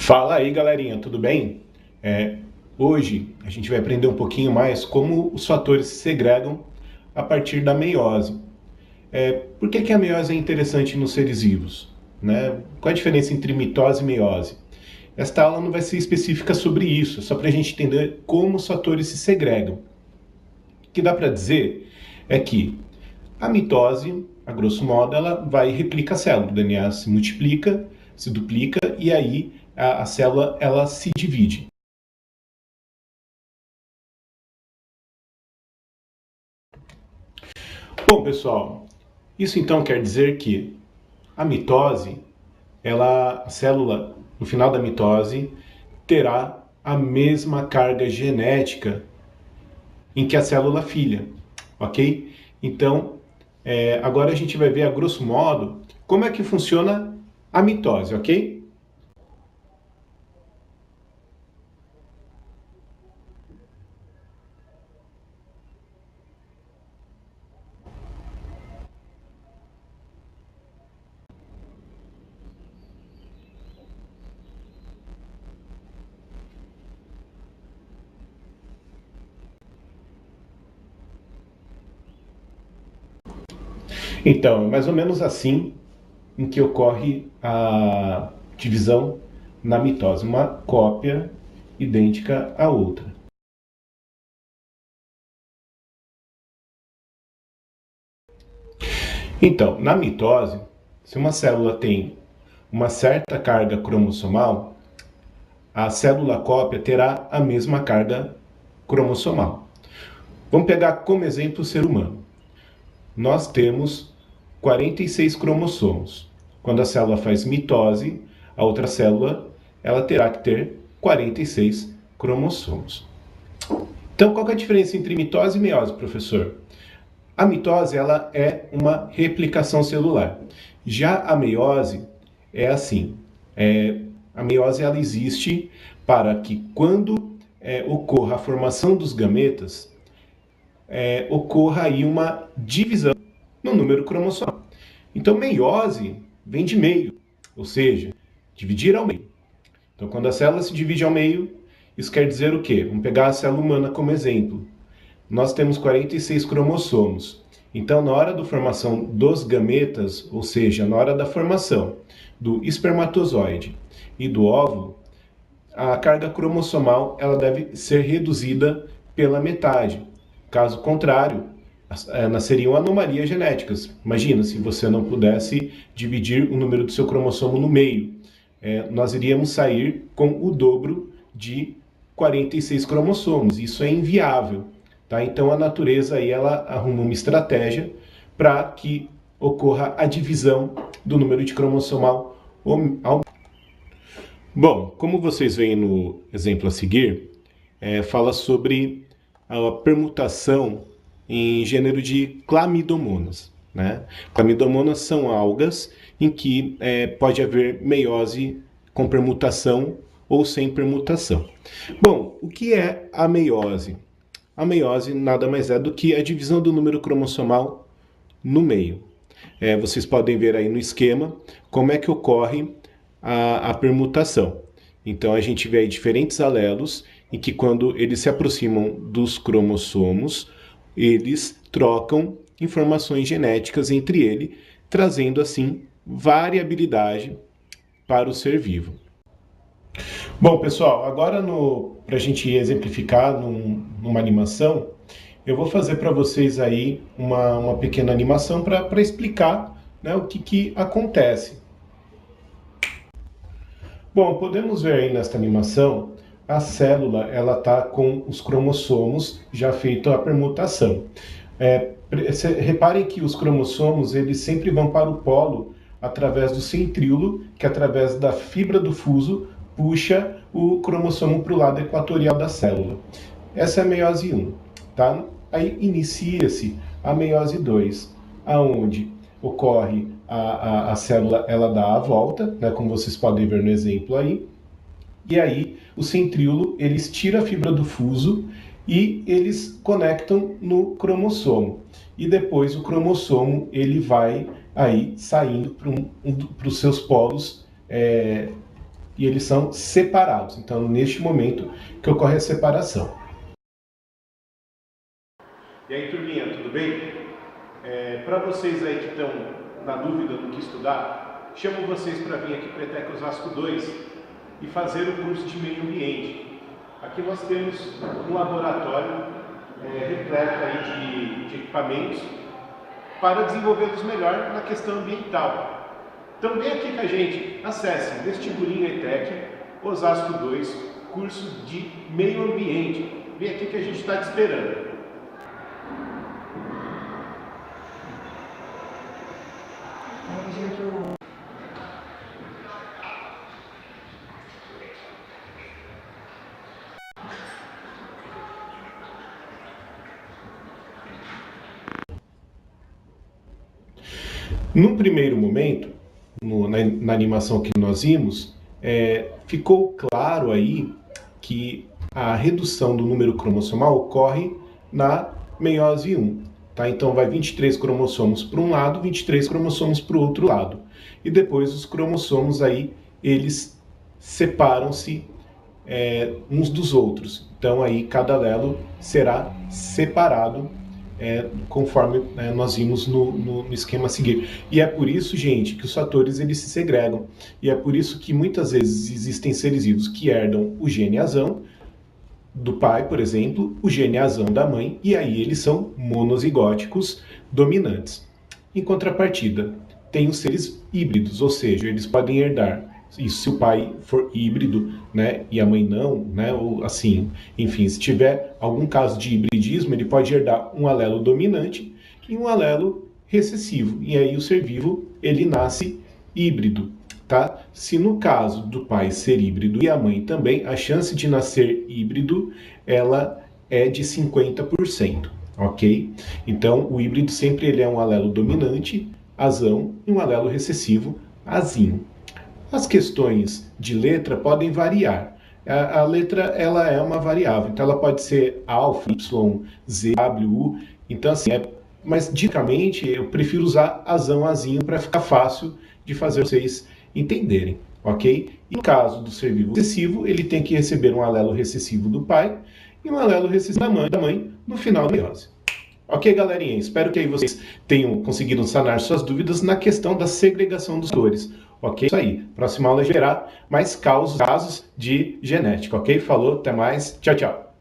Fala aí, galerinha, tudo bem? Hoje a gente vai aprender um pouquinho mais como os fatores se segregam a partir da meiose. Por que a meiose é interessante nos seres vivos? Né? Qual a diferença entre mitose e meiose? Esta aula não vai ser específica sobre isso, é só para a gente entender como os fatores se segregam. O que dá para dizer é que a mitose, a grosso modo, ela vai e replica a célula. O DNA se multiplica, se duplica e aí a célula ela se divide. Bom, pessoal, isso então quer dizer que a mitose, a célula, no final da mitose, terá a mesma carga genética em que a célula filha, ok? Então, agora a gente vai ver a grosso modo como é que funciona a mitose, ok? Então, é mais ou menos assim em que ocorre a divisão na mitose, uma cópia idêntica à outra. Então, na mitose, se uma célula tem uma certa carga cromossomal, a célula cópia terá a mesma carga cromossomal. Vamos pegar como exemplo o ser humano. Nós temos 46 cromossomos. Quando a célula faz mitose, a outra célula ela terá que ter 46 cromossomos. Então, qual é a diferença entre mitose e meiose, professor? A mitose ela é uma replicação celular. Já a meiose é assim. A meiose ela existe para que quando ocorra a formação dos gametas, ocorra aí uma divisão no número cromossomal. Então, meiose vem de meio, ou seja, dividir ao meio. Então, quando a célula se divide ao meio, isso quer dizer o quê? Vamos pegar a célula humana como exemplo. Nós temos 46 cromossomos. Então, na hora da formação dos gametas, ou seja, na hora da formação do espermatozoide e do óvulo, a carga cromossomal ela deve ser reduzida pela metade. Caso contrário, nasceriam anomalias genéticas. Imagina se você não pudesse dividir o número do seu cromossomo no meio. Nós iríamos sair com o dobro de 46 cromossomos. Isso é inviável. Tá? Então a natureza aí, ela arruma uma estratégia para que ocorra a divisão do número de cromossomal ao... Bom, como vocês veem no exemplo a seguir, fala sobre a permutação em gênero de clamidomonas. Né? Clamidomonas são algas em que pode haver meiose com permutação ou sem permutação. Bom, o que é a meiose? A meiose nada mais é do que a divisão do número cromossomal no meio. Vocês podem ver aí no esquema como é que ocorre a permutação. Então a gente vê aí diferentes alelos em que quando eles se aproximam dos cromossomos, eles trocam informações genéticas entre ele, trazendo assim variabilidade para o ser vivo. Bom, pessoal, agora para a gente exemplificar numa animação, eu vou fazer para vocês aí uma pequena animação para explicar, né, o que acontece. Bom, podemos ver aí nesta animação, a célula ela está com os cromossomos já feito a permutação. Reparem que os cromossomos eles sempre vão para o polo através do centríolo, que através da fibra do fuso puxa o cromossomo para o lado equatorial da célula. Essa é a meiose 1. Tá? Aí inicia-se a meiose 2, aonde ocorre a célula, ela dá a volta, né, como vocês podem ver no exemplo aí, e aí o centríolo, eles tiram a fibra do fuso e eles conectam no cromossomo. E depois o cromossomo, ele vai aí saindo para os seus polos e eles são separados. Então, neste momento que ocorre a separação. E aí, turminha, tudo bem? Para vocês aí que estão na dúvida do que estudar, chamo vocês para vir aqui para a ETEC Osasco 2 e fazer o curso de meio ambiente. Aqui nós temos um laboratório repleto aí de equipamentos para desenvolvê-los melhor na questão ambiental. Então vem aqui com a gente, acesse Vestibulinho ETEC Osasco 2, curso de meio ambiente. Vem aqui que a gente está te esperando. No primeiro momento, na animação que nós vimos, ficou claro aí que a redução do número cromossomal ocorre na meiose 1. Tá? Então vai 23 cromossomos para um lado, 23 cromossomos para o outro lado. E depois os cromossomos aí, eles separam-se uns dos outros. Então aí cada alelo será separado conforme nós vimos no esquema a seguir. E é por isso, gente, que os fatores eles se segregam. E é por isso que muitas vezes existem seres vivos que herdam o gene azão do pai, por exemplo, o gene azão da mãe, e aí eles são monozigóticos dominantes. Em contrapartida, tem os seres híbridos, ou seja, eles podem herdar. E se o pai for híbrido, né, e a mãe não, né, ou assim, enfim, se tiver algum caso de hibridismo, ele pode herdar um alelo dominante e um alelo recessivo. E aí o ser vivo, ele nasce híbrido, tá? Se no caso do pai ser híbrido e a mãe também, a chance de nascer híbrido, ela é de 50%, ok? Então, o híbrido sempre ele é um alelo dominante, azão, e um alelo recessivo, azinho. As questões de letra podem variar. A letra ela é uma variável, então ela pode ser alfa, y, z, w, u. Então assim, mas tipicamente eu prefiro usar azão, azinho para ficar fácil de fazer vocês entenderem, ok? E no caso do ser vivo recessivo, ele tem que receber um alelo recessivo do pai e um alelo recessivo da mãe no final da meiose. Ok, galerinha? Espero que aí vocês tenham conseguido sanar suas dúvidas na questão da segregação dos fatores. Ok? Isso aí. Próxima aula verá mais casos de genética. Ok? Falou, até mais. Tchau, tchau.